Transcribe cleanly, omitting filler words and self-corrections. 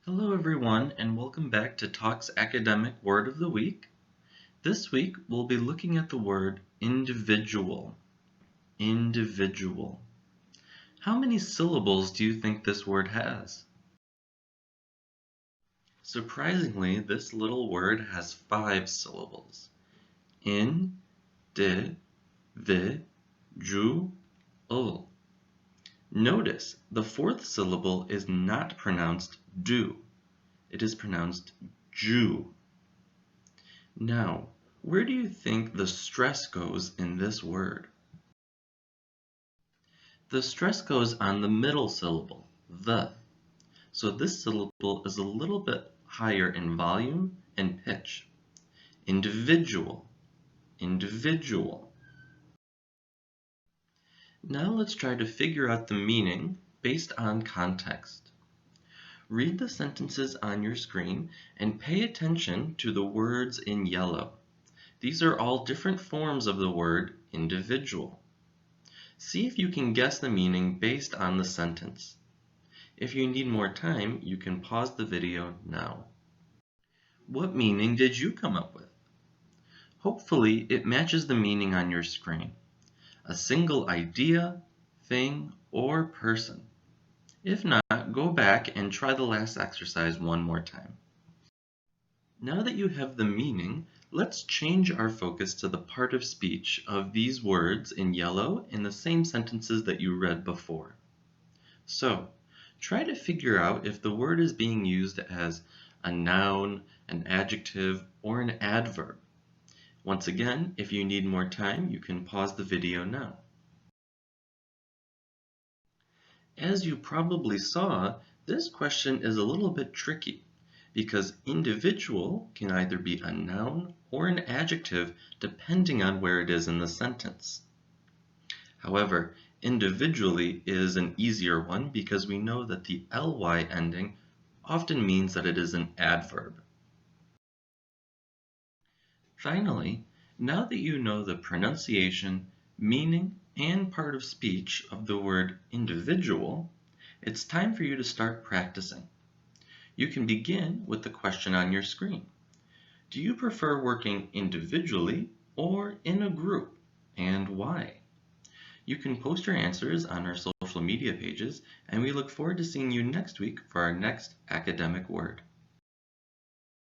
Hello everyone and welcome back to Talk's Academic Word of the Week. This week we'll be looking at the word individual. Individual. How many syllables do you think this word has? Surprisingly, this little word has 5 syllables. In, di, vi, ju, ul. Notice the 4th syllable is not pronounced do. It is pronounced ju. Now, where do you think the stress goes in this word? The stress goes on the middle syllable, the. So this syllable is a little bit higher in volume and pitch. Individual, individual. Now let's try to figure out the meaning based on context. Read the sentences on your screen and pay attention to the words in yellow. These are all different forms of the word individual. See if you can guess the meaning based on the sentence. If you need more time, you can pause the video now. What meaning did you come up with? Hopefully, it matches the meaning on your screen. A single idea, thing, or person. If not, go back and try the last exercise one more time. Now that you have the meaning, let's change our focus to the part of speech of these words in yellow in the same sentences that you read before. So, try to figure out if the word is being used as a noun, an adjective, or an adverb. Once again, if you need more time, you can pause the video now. As you probably saw, this question is a little bit tricky because individual can either be a noun or an adjective depending on where it is in the sentence. However, individually is an easier one because we know that the ly ending often means that it is an adverb. Finally, now that you know the pronunciation, meaning, and part of speech of the word individual, it's time for you to start practicing. You can begin with the question on your screen. Do you prefer working individually or in a group, and why? You can post your answers on our social media pages, and we look forward to seeing you next week for our next academic word.